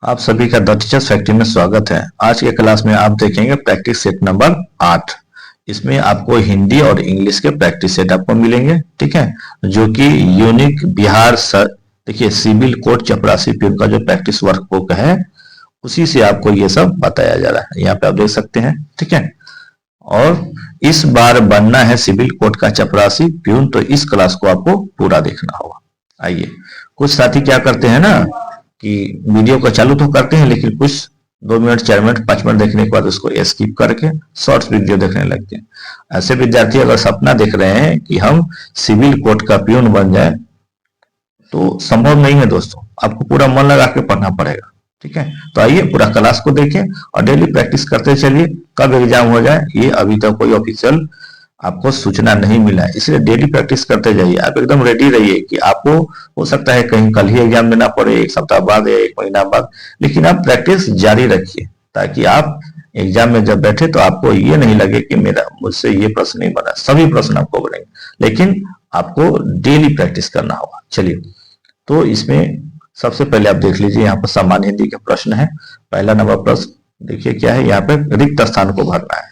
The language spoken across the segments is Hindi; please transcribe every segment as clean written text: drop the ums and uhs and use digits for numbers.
आप सभी का द टीचर्स फैक्ट्री में स्वागत है। आज के क्लास में आप देखेंगे प्रैक्टिस सेट नंबर 8। इसमें आपको हिंदी और इंग्लिश के प्रैक्टिस सेट आपको मिलेंगे, ठीक है, जो कि यूनिक बिहार देखिए सिविल कोड चपरासी पीएम का जो प्रैक्टिस वर्कबुक है उसी से आपको ये सब बताया जा रहा है। यहाँ पे आप देख सकते हैं, ठीक है। और इस बार बनना है सिविल कोड का चपरासी प्यून, तो इस क्लास को आपको पूरा देखना होगा। आइए, कुछ साथी क्या करते हैं ना कि वीडियो को चालू तो करते हैं लेकिन कुछ 2 मिनट 4 मिनट 5 मिनट देखने के बाद उसको स्किप करके शॉर्ट्स वीडियो देखने लगते हैं। ऐसे विद्यार्थी अगर सपना देख रहे हैं कि हम सिविल कोड का प्यून बन जाए तो संभव नहीं है दोस्तों, आपको पूरा मन लगा के पढ़ना पड़ेगा, ठीक है। तो आइए पूरा क्लास को देखें और डेली प्रैक्टिस करते चलिए। कब एग्जाम हो जाए ये अभी तक कोई ऑफिशियल आपको सूचना नहीं मिला है, इसलिए डेली प्रैक्टिस करते जाइए। आप एकदम रेडी रहिए कि आपको हो सकता है कहीं कल ही एग्जाम देना पड़े, एक सप्ताह बाद या 1 महीना बाद, लेकिन आप प्रैक्टिस जारी रखिए ताकि आप एग्जाम में जब बैठे तो आपको ये नहीं लगे कि मेरा मुझसे ये प्रश्न नहीं बना। सभी प्रश्न आपको बनेंगे लेकिन आपको डेली प्रैक्टिस करना होगा। चलिए, तो इसमें सबसे पहले आप देख लीजिए, यहाँ पर सामान्य हिंदी के प्रश्न है। पहला नंबर प्रश्न देखिए क्या है, यहाँ पे रिक्त स्थान को भरना है,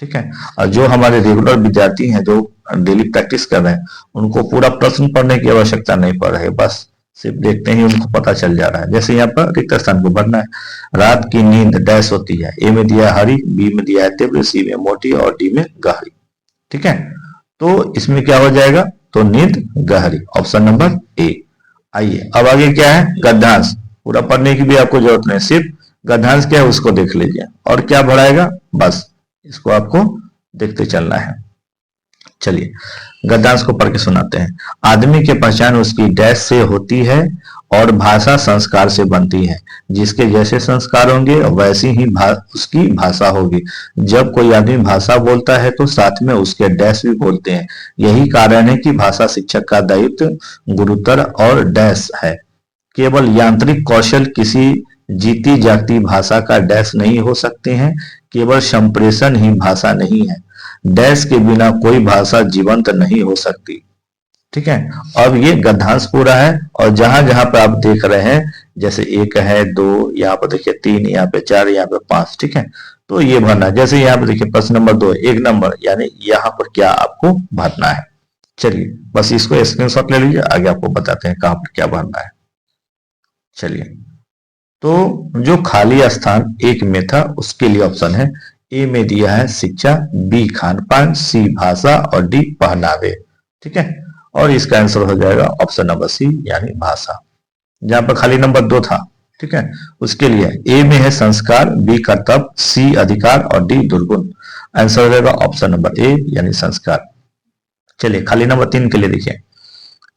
ठीक है। और जो हमारे रेगुलर विद्यार्थी हैं जो डेली प्रैक्टिस कर रहे हैं उनको पूरा प्रश्न पढ़ने की आवश्यकता नहीं पड़ रही है, बस सिर्फ देखते ही उनको पता चल जा रहा है। जैसे यहाँ पर रिक्त स्थान को भरना है। रात की नींद डैश होती है। ए में दिया हरी, बी में दिया है तीव्र, सी में मोटी और डी में गहरी, ठीक है। तो इसमें क्या हो जाएगा, तो नींद गहरी, ऑप्शन नंबर ए। आइए अब आगे क्या है, गद्यांश। पूरा पढ़ने की भी आपको जरूरत नहीं, सिर्फ गद्यांश क्या है उसको देख लीजिए और क्या भराएगा, बस इसको आपको देखते चलना है। चलिए गद्यांश को पढ़ के सुनाते हैं। आदमी की पहचान उसकी डैश से होती है और भाषा संस्कार से बनती है। जिसके जैसे संस्कार होंगे वैसी ही उसकी भाषा होगी। जब कोई आदमी भाषा बोलता है तो साथ में उसके डैश भी बोलते हैं। यही कारण है कि भाषा शिक्षक का दायित्व गुरुतर और डैश है। केवल यांत्रिक कौशल किसी जीती जागती भाषा का डैश नहीं हो सकते हैं। केवल संप्रेषण ही भाषा नहीं है। डैश के बिना कोई भाषा जीवंत नहीं हो सकती, ठीक है। अब ये गद्यांश पूरा है और जहां जहां पे आप देख रहे हैं जैसे 1 है, 2, यहाँ पर देखिए 3, यहाँ पे 4, यहाँ पे 5, ठीक है। तो ये भरना, जैसे यहाँ पे देखिए प्रश्न नंबर 2 1 नंबर, यानी यहाँ पर क्या आपको भरना है। चलिए बस इसको स्क्रीनशॉट ले लीजिए, आगे आपको बताते हैं कहाँ पर क्या भरना है। चलिए, तो जो खाली स्थान 1 में था उसके लिए ऑप्शन है। ए में दिया है शिक्षा, बी खान पान, सी भाषा और डी पहनावे, ठीक है। और इसका आंसर हो जाएगा ऑप्शन नंबर सी यानी भाषा। जहां पर खाली नंबर 2 था, ठीक है, उसके लिए ए में है संस्कार, बी कर्तव्य, सी अधिकार और डी दुर्गुण। आंसर हो जाएगा ऑप्शन नंबर ए यानी संस्कार। चलिए खाली नंबर 3 के लिए देखिए।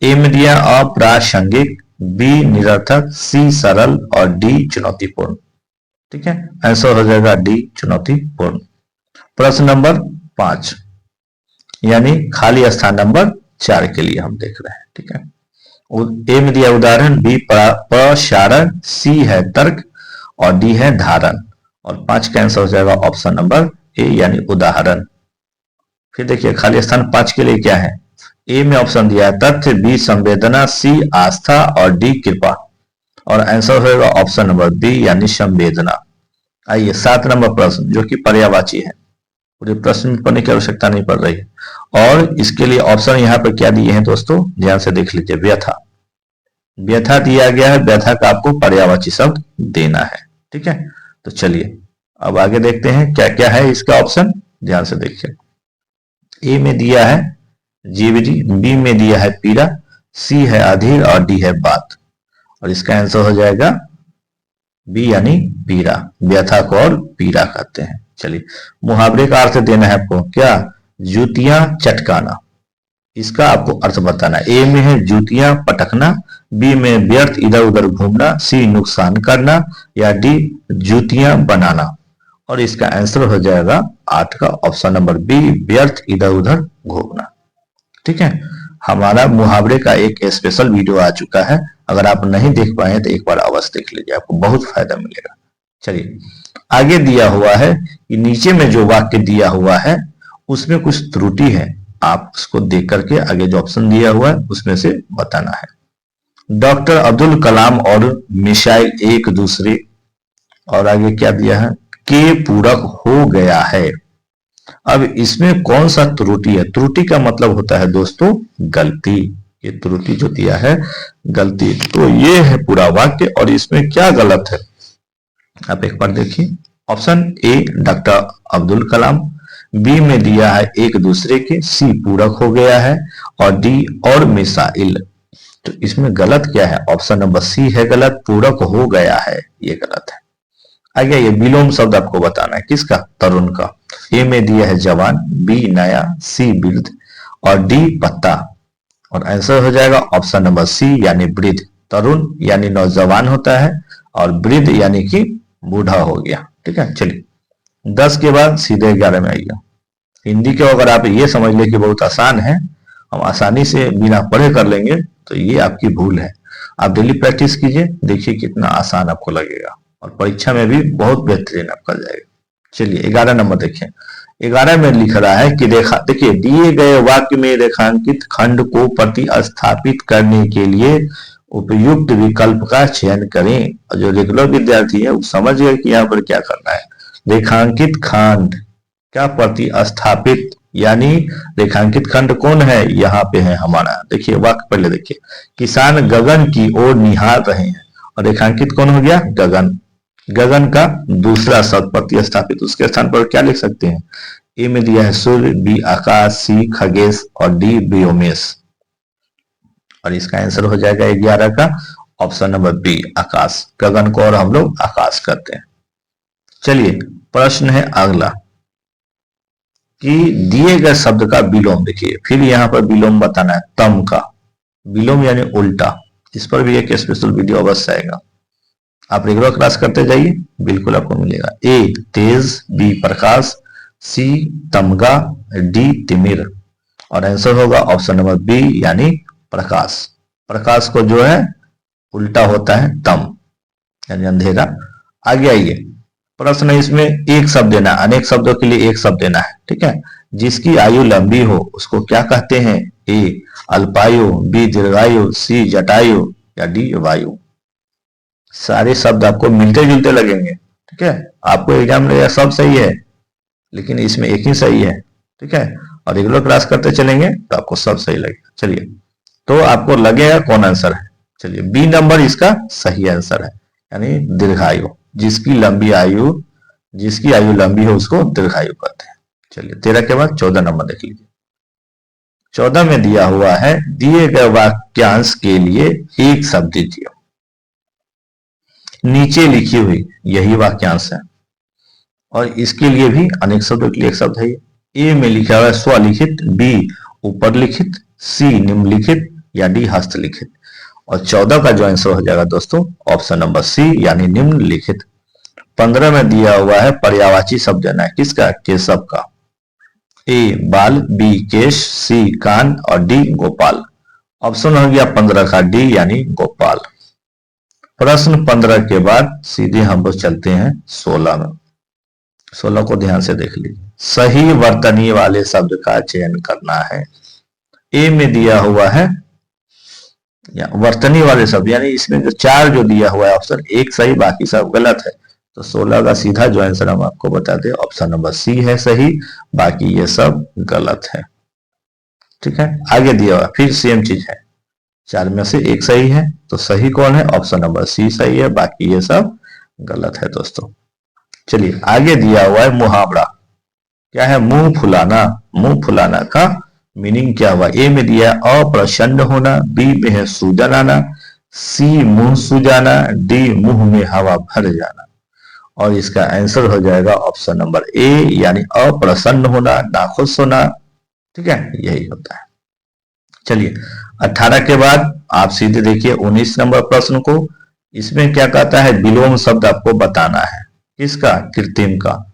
ए में दिया अप्रासंगिक, बी निरर्थक, सी सरल और डी चुनौतीपूर्ण, ठीक है। आंसर हो जाएगा डी चुनौतीपूर्ण। प्रश्न नंबर 5 यानी खाली स्थान नंबर 4 के लिए हम देख रहे हैं, ठीक है। ए में दिया उदाहरण, बी प्रसारण, सी है तर्क और डी है धारण। और 5 का आंसर हो जाएगा ऑप्शन नंबर ए यानी उदाहरण। फिर देखिए खाली स्थान 5 के लिए क्या है। ए में ऑप्शन दिया है तथ्य, बी संवेदना, सी आस्था और डी कृपा। और आंसर होगा ऑप्शन नंबर बी यानी संवेदना। आइए 7 नंबर प्रश्न जो कि पर्यायवाची है, पूरे प्रश्न में पढ़ने की आवश्यकता नहीं पड़ रही है। और इसके लिए ऑप्शन यहाँ पर क्या दिए हैं दोस्तों, ध्यान से देख लीजिए। व्यथा, व्यथा दिया गया है, व्यथा का आपको पर्यायवाची शब्द देना है, ठीक है। तो चलिए अब आगे देखते हैं क्या क्या है इसका ऑप्शन, ध्यान से देखिए। ए में दिया है जीवरी, बी में दिया है पीड़ा, सी है अधीर और डी है बात। और इसका आंसर हो जाएगा बी यानी पीड़ा। व्यथा को और पीड़ा कहते हैं। चलिए मुहावरे का अर्थ देना है आपको, क्या, जूतियां चटकाना, इसका आपको अर्थ बताना। ए में है जूतियां पटकना, बी में व्यर्थ इधर उधर घूमना, सी नुकसान करना या डी जूतियां बनाना। और इसका आंसर हो जाएगा 8 का ऑप्शन नंबर बी व्यर्थ इधर उधर घूमना, ठीक है। हमारा मुहावरे का एक स्पेशल वीडियो आ चुका है, अगर आप नहीं देख पाए तो एक बार अवश्य देख लीजिए, आपको बहुत फायदा मिलेगा। चलिए आगे दिया हुआ है कि नीचे में जो वाक्य दिया हुआ है उसमें कुछ त्रुटि है, आप उसको देख करके आगे जो ऑप्शन दिया हुआ है उसमें से बताना है। डॉक्टर अब्दुल कलाम और मिसाइल एक दूसरे और आगे क्या दिया है, के पूरक हो गया है। अब इसमें कौन सा त्रुटि है? त्रुटि का मतलब होता है दोस्तों गलती। ये त्रुटि जो दिया है गलती, तो ये है पूरा वाक्य और इसमें क्या गलत है आप एक बार देखिए। Option A doctor Abdul Kalam, B में दिया है एक दूसरे के, सी पूरक हो गया है और डी और मिसाइल। तो इसमें गलत क्या है? ऑप्शन नंबर सी है गलत, पूरक हो गया है, ये गलत है। आगे ये विलोम शब्द आपको बताना है, किसका? तरुण का। ए में दिया है जवान, बी नया, सी वृद्ध और डी पत्ता। और आंसर हो जाएगा ऑप्शन नंबर सी यानी वृद्ध। तरुण यानी नौजवान होता है और वृद्ध यानी कि बूढ़ा हो गया। ठीक है, चलिए 10 के बाद सीधे 11 में आइए। हिंदी को अगर आप ये समझ ले कि बहुत आसान है, हम आसानी से बिना पढ़े कर लेंगे, तो ये आपकी भूल है। आप डेली प्रैक्टिस कीजिए, देखिए कितना आसान आपको लगेगा और परीक्षा में भी बहुत बेहतरीन आपका जाएगा। चलिए 11 नंबर देखिए। 11 में लिख रहा है कि देखिए दिए गए वाक्य में रेखांकित खंड को प्रतिस्थापित करने के लिए उपयुक्त विकल्प का चयन करें। और जो रेगुलर विद्यार्थी है वो समझ गए कि यहाँ पर क्या करना है। रेखांकित खंड क्या प्रतिस्थापित, यानी रेखांकित खंड कौन है? यहाँ पे है हमारा। देखिए वाक्य पहले देखिए, किसान गगन की ओर निहार रहे हैं और रेखांकित कौन हो गया? गगन। गगन का दूसरा शब्द प्रतिस्थापित, उसके स्थान पर क्या लिख सकते हैं? ए में दिया है सूर्य, बी आकाश, सी खगेश और डी व्योमेश। और इसका आंसर हो जाएगा 11 का ऑप्शन नंबर बी आकाश। गगन को और हम लोग आकाश करते हैं। चलिए प्रश्न है अगला कि दिए गए शब्द का विलोम। देखिए फिर यहाँ पर विलोम बताना है। तम का विलोम यानी उल्टा, इस पर भी एक स्पेशल वीडियो अवश्य आएगा। आप रेगुलर क्लास करते जाइए, बिल्कुल आपको मिलेगा। ए तेज, बी प्रकाश, सी तमगा, डी तिमिर। और आंसर होगा ऑप्शन नंबर बी यानी प्रकाश। प्रकाश को जो है उल्टा होता है तम यानी अंधेरा। आगे आइए, प्रश्न है इसमें एक शब्द देना, अनेक शब्दों के लिए एक शब्द देना है। ठीक है, जिसकी आयु लंबी हो उसको क्या कहते हैं? ए अल्पायु, बी दीर्घायु, सी जटायु या डी वायु। सारे शब्द आपको मिलते जुलते लगेंगे। ठीक है, आपको एग्जाम लगेगा सब सही है, लेकिन इसमें एक ही सही है। ठीक है, और रेगुलर क्लास करते चलेंगे तो आपको सब सही लगेगा। चलिए तो आपको लगेगा कौन आंसर है। चलिए बी नंबर इसका सही आंसर है, यानी दीर्घायु। जिसकी आयु लंबी हो उसको दीर्घायु कहते हैं। चलिए 13 के बाद 14 नंबर देख लीजिए। 14 में दिया हुआ है दिए गए वाक्यांश के लिए एक शब्द दीजिए। नीचे लिखी हुई यही वाक्यांश है और इसके लिए भी अनेक शब्दों के लिए एक शब्द है। ए में लिखा हुआ है स्वलिखित, बी ऊपर लिखित, सी निम्नलिखित या डी हस्तलिखित। और 14 का जो आंसर हो जाएगा दोस्तों ऑप्शन नंबर सी यानी निम्नलिखित। 15 में दिया हुआ है पर्यायवाची शब्द देना है, किसका? केशव का। ए बाल, बी केश, सी कान और डी गोपाल। ऑप्शन हो गया 15 का डी यानी गोपाल। प्रश्न 15 के बाद सीधे हम लोग चलते हैं 16 में। 16 को ध्यान से देख लीजिए। सही वर्तनी वाले शब्द का चयन करना है। ए में दिया हुआ है वर्तनी वाले शब्द, यानी इसमें जो 4 जो दिया हुआ है ऑप्शन, एक सही बाकी सब गलत है। तो 16 का सीधा जो आंसर हम आपको बता दें ऑप्शन नंबर सी है सही, बाकी ये सब गलत है। ठीक है, आगे दिया हुआ फिर सेम चीज है, 4 में से एक सही है, तो सही कौन है? ऑप्शन नंबर सी सही है, बाकी ये सब गलत है दोस्तों। चलिए आगे दिया हुआ है मुहावरा। क्या है? मुंह फुलाना। मुंह फुलाना का मीनिंग क्या हुआ? ए में दिया अप्रसन्न होना, बी में है सूजन आना, सी मुंह सुजाना, डी मुंह में हवा भर जाना। और इसका आंसर हो जाएगा ऑप्शन नंबर ए यानी अप्रसन्न होना, नाखुश होना। ठीक है, यही होता है। चलिए 18 के बाद आप सीधे देखिए 19 नंबर प्रश्न को। इसमें क्या कहता है? विलोम शब्द आपको बताना है, किसका? कृत्रिम का।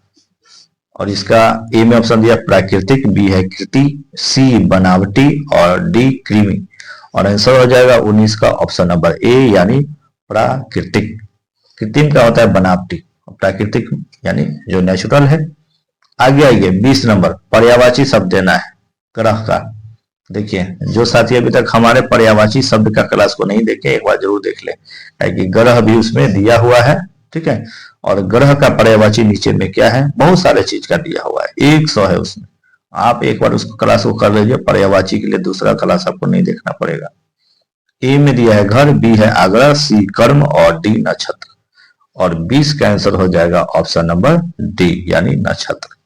और इसका ए में ऑप्शन दिया प्राकृतिक, बी है कृति, सी बनावटी और डी कृमि। और आंसर हो जाएगा 19 का ऑप्शन नंबर ए यानी प्राकृतिक। कृत्रिम का होता है बनावटी, प्राकृतिक यानी जो नेचुरल है। आगे आइए 20 नंबर पर्यायवाची शब्द देना है ग्रह का। देखिए जो साथी अभी तक हमारे पर्यायवाची शब्द का क्लास को नहीं देखे एक बार जरूर देख ले, कि ग्रह भी उसमें दिया हुआ है ठीक है। और ग्रह का पर्यायवाची नीचे में क्या है, बहुत सारे चीज का दिया हुआ है, 100 है उसमें। आप एक बार उसको क्लास को कर लीजिए, पर्यायवाची के लिए दूसरा क्लास आपको नहीं देखना पड़ेगा। ए में दिया है घर, बी है आगरा, सी कर्म और डी नक्षत्र। और 20 का आंसर हो जाएगा ऑप्शन नंबर डी यानी नक्षत्र।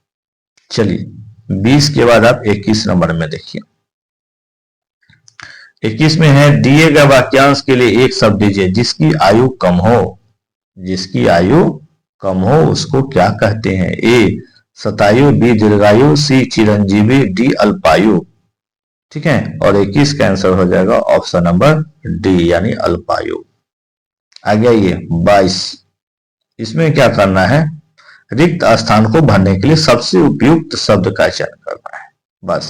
चलिए 20 के बाद आप 21 नंबर में देखिए। 21 में है दिए गए वाक्यांश के लिए एक शब्द दीजिए जिसकी आयु कम हो। जिसकी आयु कम हो उसको क्या कहते हैं? ए शतायु, बी दीर्घायु, सी चिरंजीवी, डी अल्पायु। ठीक है। और 21 का आंसर हो जाएगा ऑप्शन नंबर डी यानी अल्पायु। आगे आइए 22। इसमें क्या करना है, रिक्त स्थान को भरने के लिए सबसे उपयुक्त शब्द का चयन करना है। बस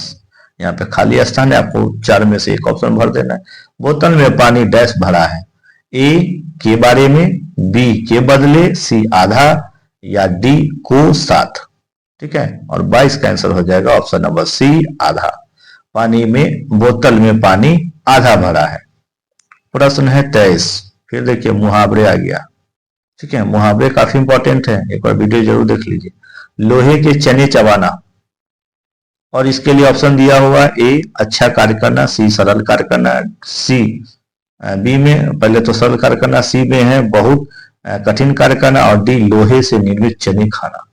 यहाँ पे खाली स्थान है, आपको 4 में से एक ऑप्शन भर देना है। बोतल में पानी डैश भरा है, ए के बारे में, बी के बदले, सी आधा या डी को साथ। ठीक है। और 22 का आंसर हो जाएगा ऑप्शन नंबर सी आधा। पानी में, बोतल में पानी आधा भरा है। प्रश्न है 23। फिर देखिए मुहावरे आ गया। ठीक है। मुहावरे काफी इंपॉर्टेंट है, एक बार वीडियो जरूर देख लीजिए। लोहे के चने चबाना, और इसके लिए ऑप्शन दिया हुआ ए अच्छा कार्य करना, सी सरल कार्य करना, सी बी में पहले तो सरल कार्य करना, सी में है बहुत कठिन कार्य करना, और डी लोहे से निर्मित चने खाना।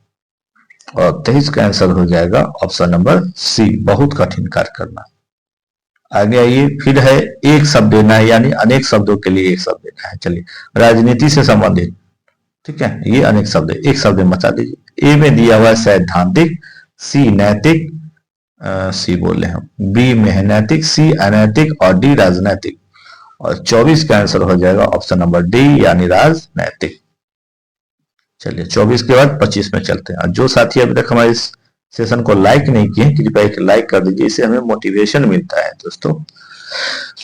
और 23 का आंसर हो जाएगा ऑप्शन नंबर सी बहुत कठिन कार्य करना। आगे आइए, फिर है एक शब्द देना है, यानी अनेक शब्दों के लिए एक शब्द देना है। चलिए राजनीति से संबंधित, ठीक है, ये अनेक शब्द, एक शब्द में बता दीजिए। ए में दिया हुआ है सैद्धांतिक, सी नैतिक, सी बोले हम, बी में है नैतिक, सी अनैतिक और डी राजनैतिक। और 24 का आंसर हो जाएगा ऑप्शन नंबर डी यानी राजनैतिक। चलिए 24 के बाद 25 में चलते हैं। और जो साथी अभी तक हमारे इस सेशन को लाइक नहीं किए, कृपया एक लाइक कर दीजिए, इससे हमें मोटिवेशन मिलता है दोस्तों।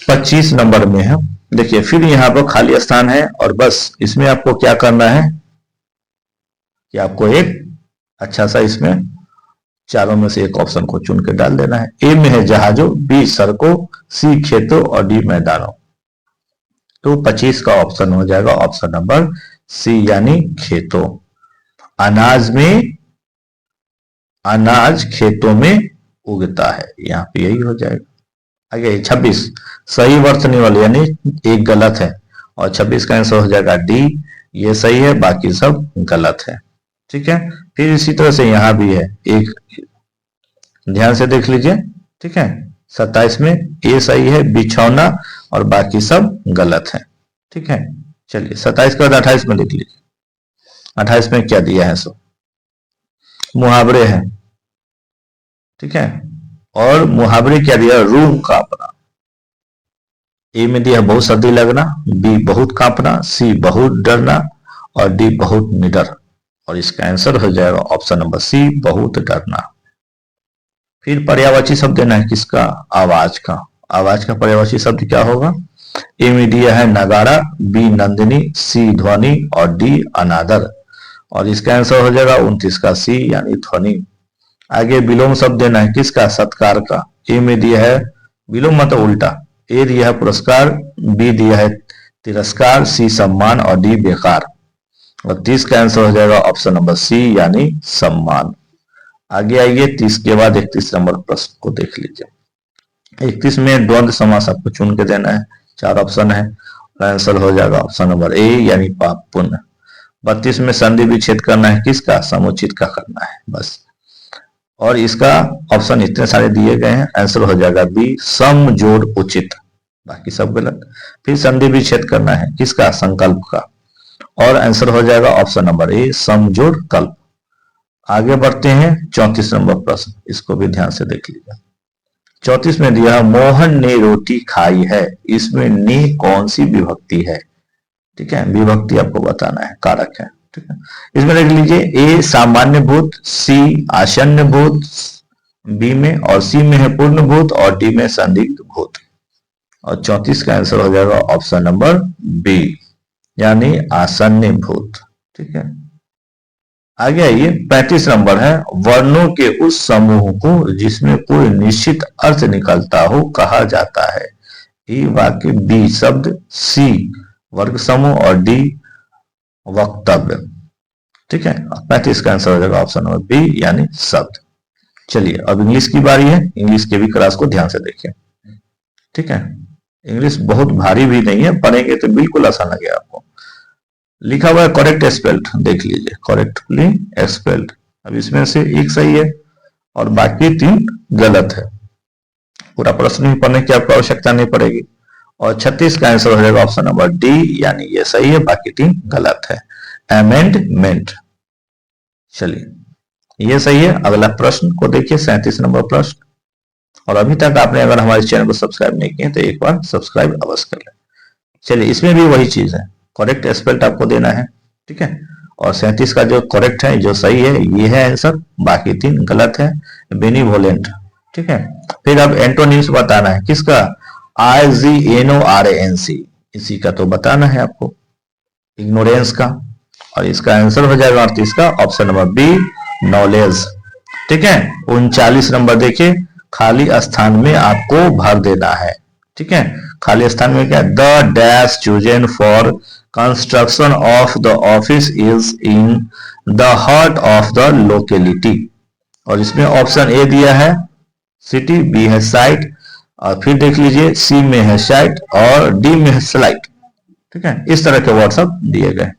25 नंबर में है, देखिए फिर यहाँ पर खाली स्थान है, और बस इसमें आपको क्या करना है कि आपको एक अच्छा सा इसमें चारों में से एक ऑप्शन को चुन के डाल देना है। ए में है जहाजों, बी सड़कों, सी खेतों और डी मैदानों। तो 25 का ऑप्शन हो जाएगा ऑप्शन नंबर सी यानी खेतों। अनाज में, अनाज खेतों में उगता है, यहाँ पे यही हो जाएगा। आगे 26 सही वर्तनी वाले यानी एक गलत है, और 26 का आंसर हो जाएगा डी, ये सही है, बाकी सब गलत है। ठीक है। फिर इसी तरह से यहां भी है एक, ध्यान से देख लीजिए। ठीक है। 27 में ए सही है, बिछौना और बाकी सब गलत है। ठीक है। चलिए 27 के बाद 28 में देख लीजिए। 28 में क्या दिया है, सो मुहावरे हैं। ठीक है। और मुहावरे क्या दिया, रूह कांपना। ए में दिया बहुत सर्दी लगना, बी बहुत कांपना, सी बहुत डरना और डी बहुत निडर। और इसका आंसर हो जाएगा ऑप्शन नंबर सी बहुत डरना। फिर पर्यायवाची शब्द देना है किसका, आवाज का। आवाज का पर्यायवाची शब्द क्या होगा, ए में दिया है नगाड़ा, बी नंदिनी, सी ध्वनि और डी अनादर। और इसका आंसर हो जाएगा 29 का सी यानी ध्वनि। आगे विलोम शब्द देना है किसका, सत्कार का। ए में दिया है विलोम मतलब उल्टा, ए दिया है पुरस्कार, बी दिया है तिरस्कार, सी सम्मान और डी बेकार। और 30 का आंसर हो जाएगा ऑप्शन नंबर सी यानी सम्मान। आगे आइए 30 के बाद 31 नंबर प्रश्न को देख लीजिए। 31 में द्वंद्व समास आपको चुन के देना है, 4 ऑप्शन है, आंसर हो जाएगा ऑप्शन नंबर ए यानी पाप पुण्य। 32 में संधि विच्छेद करना है किसका, समुचित का करना है बस। और इसका ऑप्शन इतने सारे दिए गए हैं, आंसर हो जाएगा बी सम जोड़ उचित, बाकी सब गलत। फिर संधि विच्छेद करना है किसका, संकल्प का, और आंसर हो जाएगा ऑप्शन नंबर ए सम जोड़ कल्प। आगे बढ़ते हैं 34 नंबर प्रश्न, इसको भी ध्यान से देख लीजिए। 34 में दिया मोहन ने रोटी खाई है, इसमें ने कौन सी विभक्ति है। ठीक है, विभक्ति आपको बताना है, कारक है। ठीक है, इसमें देख लीजिए ए सामान्य भूत, सी आसन्न भूत, बी में और सी में है पूर्ण भूत और डी में संदिग्ध भूत। और 34 का आंसर हो जाएगा ऑप्शन नंबर बी यानी आसन्न भूत। ठीक है। आगे आइए 35 नंबर है, वर्णों के उस समूह को जिसमें कोई निश्चित अर्थ निकलता हो कहा जाता है। ए वाक्य, बी शब्द, सी वर्ग समूह और डी वक्तव्य। ठीक है, 35 का आंसर हो जाएगा ऑप्शन नंबर बी यानी शब्द। चलिए अब इंग्लिश की बारी है। इंग्लिश के भी क्लास को ध्यान से देखिए। ठीक है, इंग्लिश बहुत भारी भी नहीं है, पढ़ेंगे तो बिल्कुल आसान लगेगा आपको। लिखा हुआ है करेक्ट स्पेल्ड, देख लीजिए, करेक्टली स्पेल्ड। अब इसमें से एक सही है और बाकी 3 गलत है। पूरा प्रश्न भी पढ़ने की आपको आवश्यकता नहीं पड़ेगी। और 36 का आंसर हो जाएगा ऑप्शन नंबर डी यानी ये सही है, बाकी 3 गलत है। अमेंडमेंट। चलिए ये सही है। अगला प्रश्न को देखिए, 37 नंबर प्रश्न। और अभी तक आपने अगर हमारे चैनल को सब्सक्राइब नहीं किया तो एक बार सब्सक्राइब अवश्य कर लें। चलिए इसमें भी वही चीज है, करेक्ट स्पेल्ड आपको देना है। ठीक है, और 37 का जो करेक्ट है, जो सही है, ये है आंसर, बाकी 3 गलत है। बेनिवोलेंट। ठीक है, फिर अब एंटोनिम्स बताना है किसका, IGNORANC, इसी का तो बताना है आपको, इग्नोरेंस का। और इसका आंसर हो जाएगा 38 का ऑप्शन नंबर बी, नॉलेज। ठीक है, 39 नंबर देखिए, खाली स्थान में आपको भर देना है। ठीक है, खाली स्थान में क्या, the dash chosen for construction of the office is in the heart of the locality. और इसमें ऑप्शन ए दिया है सिटी, बी है साइट, और फिर देख लीजिए सी में है साइट और डी में है स्लाइट। ठीक है, इस तरह के वर्ड सब दिए गए।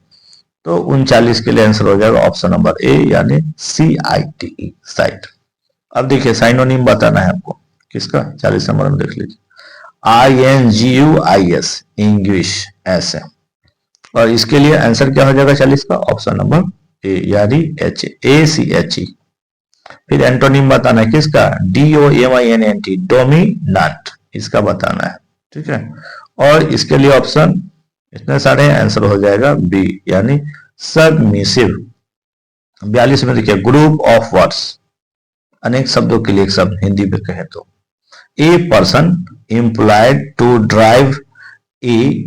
तो 39 के लिए आंसर हो जाएगा ऑप्शन नंबर ए यानी CITE, साइट। अब देखिए साइनोनिम बताना है आपको किसका, 40 नंबर में देख लीजिए, INGUIS, इंग्विश, ऐसे। और इसके लिए आंसर क्या हो जाएगा 40 का, ऑप्शन नंबर ए यानी ACHE। फिर एंटोनिम बताना है किसका, DOMINANT, डोमिनेंट, इसका बताना है। ठीक है, और इसके लिए ऑप्शन इतने सारे हैं, आंसर हो जाएगा बी यानी सबमिसिव। 42 में देखिए, ग्रुप ऑफ वर्ड्स, अनेक शब्दों के लिए एक शब्द हिंदी में कहें तो, a person employed to drive a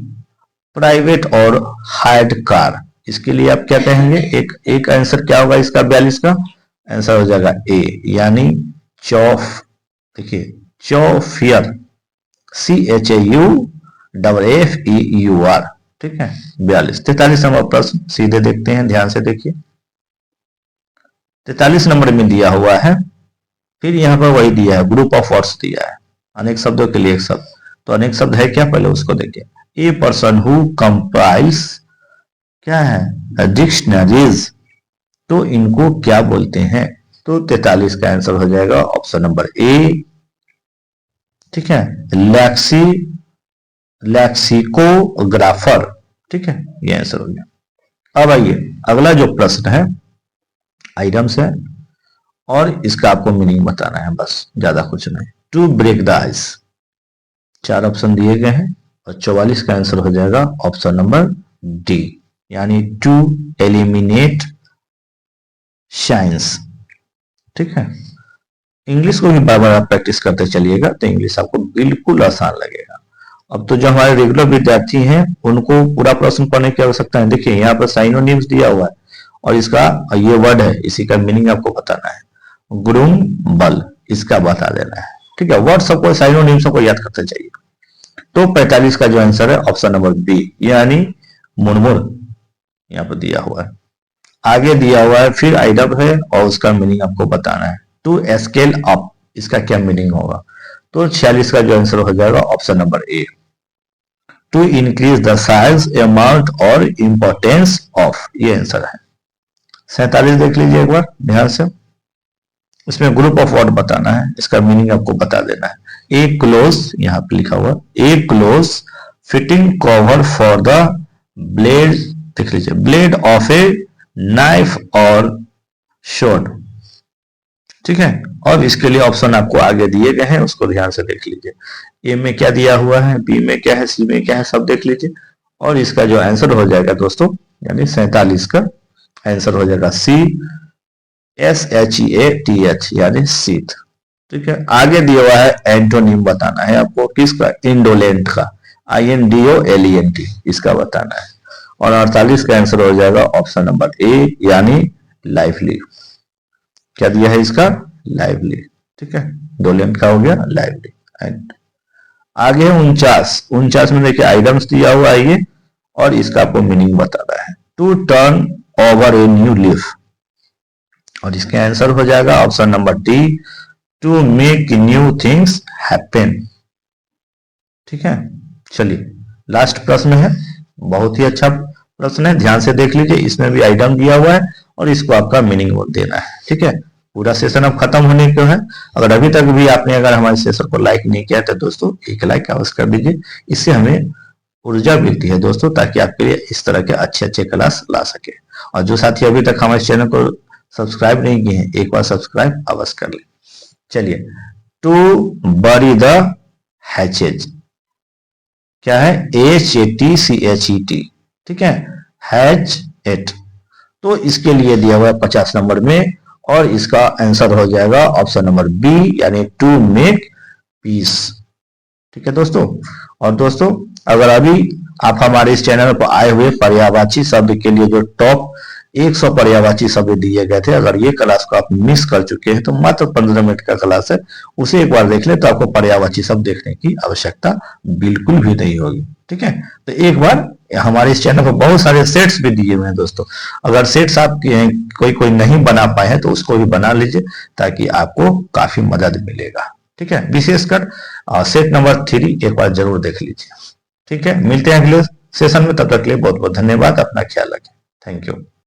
private or hired car, इसके लिए आप क्या कहेंगे, एक आंसर क्या होगा इसका, 42 का आंसर हो जाएगा ए यानी चौफ। देखिए चौफियर, CHAUFFEUR। ठीक है, 42। 43 नंबर प्रश्न सीधे देखते हैं, ध्यान से देखिए। 43 नंबर में दिया हुआ है, फिर यहाँ पर वही दिया है, ग्रुप ऑफ वर्ड्स दिया है, अनेक शब्दों के लिए एक शब्द। तो अनेक शब्द है क्या, पहले उसको देखिए। ए पर्सन हु कंपाइल्स, क्या है, डिक्शनरीज, तो इनको क्या बोलते हैं, तो 43 का आंसर हो जाएगा ऑप्शन नंबर ए। ठीक है, लैक्सिकोग्राफर। ठीक है, ये आंसर हो गया। अब आइए अगला जो प्रश्न है, आइटम्स है, और इसका आपको मीनिंग बताना है, बस ज्यादा कुछ नहीं। To break the ice, 4 option दिए गए हैं, और 44 का आंसर हो जाएगा ऑप्शन नंबर डी यानी टू एलिमिनेट शाइंस। ठीक है, इंग्लिश को भी बार बार आप प्रैक्टिस करते चलिएगा तो इंग्लिश आपको बिल्कुल आसान लगेगा। अब तो जो हमारे रेगुलर विद्यार्थी हैं उनको पूरा प्रश्न पढ़ने की आवश्यकता है। देखिए यहाँ पर साइनोनिम्स दिया हुआ है और इसका ये वर्ड है, इसी का मीनिंग आपको बताना है। गुरुम बल, इसका बता देना है। ठीक है, वर्ड सबको साइनोनिम्स सबको याद करते चाहिए। तो 45 का जो आंसर है ऑप्शन नंबर बी यानी मुड़मुड़, यहाँ पर दिया हुआ है। आगे दिया हुआ है, फिर आइडम है और उसका मीनिंग आपको बताना है। टू स्केल अप, इसका क्या मीनिंग होगा, तो 46 का जो आंसर हो जाएगा option number A, to increase the size, amount or importance of, ये आंसर है। 47 देख लीजिए एक बार ध्यान से, इसमें ग्रुप ऑफ वर्ड बताना है, इसका मीनिंग आपको बता देना है। ए क्लोज, यहाँ पे लिखा हुआ a close fitting cover for the blade, देख लीजिए, ब्लेड ऑफ ए नाइफ और शॉर्ट। ठीक है, और इसके लिए ऑप्शन आपको आगे दिए गए हैं, उसको ध्यान से देख लीजिए। ए में क्या दिया हुआ है, बी में क्या है, सी में क्या है, सब देख लीजिए। और इसका जो आंसर हो जाएगा दोस्तों यानी 47 का आंसर हो जाएगा CSHEATH यानी शीत। ठीक है, आगे दिया हुआ है एंटोनिम बताना है आपको, किसका, इंडोलेंट का, INDOLENT, इसका बताना है। और 48 का आंसर हो जाएगा ऑप्शन नंबर ए यानी लाइवली। क्या दिया है इसका, लाइवली। ठीक है, डोलेंट का हो गया लाइवली। एंड आगे 49 में देखिए आइटम्स दिया हुआ है ये, और इसका आपको मीनिंग बताना है। To turn over a new leaf, और इसके आंसर हो जाएगा option number D, to make new things happen. ठीक है, चलिए लास्ट प्रश्न है, बहुत ही अच्छा प्रश्न है, ध्यान से देख लीजिए, इसमें भी आइटम दिया हुआ है और इसको आपका मीनिंग देना है। ठीक है, पूरा सेशन अब खत्म होने को है। अगर अभी तक भी आपने अगर हमारे सेशन को लाइक नहीं किया तो दोस्तों एक लाइक अवश्य कर दीजिए, इससे हमें ऊर्जा मिलती है दोस्तों, ताकि आपके लिए इस तरह के अच्छे अच्छे क्लास ला सके। और जो साथी अभी तक हमारे चैनल को सब्सक्राइब नहीं किए हैं, एक बार सब्सक्राइब अवश्य कर ले। चलिए, टू बरी द हैचेज, क्या है, HATCHET, ठीक है, हैच एट, तो इसके लिए दिया हुआ है 50 नंबर में, और इसका आंसर हो जाएगा ऑप्शन नंबर बी, यानी टू मेक पीस। ठीक है दोस्तों, और दोस्तों अगर अभी आप हमारे इस चैनल पर आए हुए पर्यायवाची शब्द के लिए जो टॉप 100 पर्यायवाची शब्द दिए गए थे, अगर ये क्लास को आप मिस कर चुके हैं तो मात्र 15 मिनट का क्लास है, उसे एक बार देख ले तो आपको पर्यायवाची शब्द देखने की आवश्यकता बिल्कुल भी नहीं होगी। ठीक है, तो एक बार हमारे इस चैनल पर बहुत सारे सेट्स भी दिए हुए हैं दोस्तों, अगर सेट्स आप कोई नहीं बना पाए हैं तो उसको भी बना लीजिए, ताकि आपको काफी मदद मिलेगा। ठीक है, विशेषकर सेट नंबर 3 एक बार जरूर देख लीजिए। ठीक है, मिलते हैं अगले सेशन में, तब तक के लिए बहुत बहुत धन्यवाद, अपना ख्याल रखें, थैंक यू।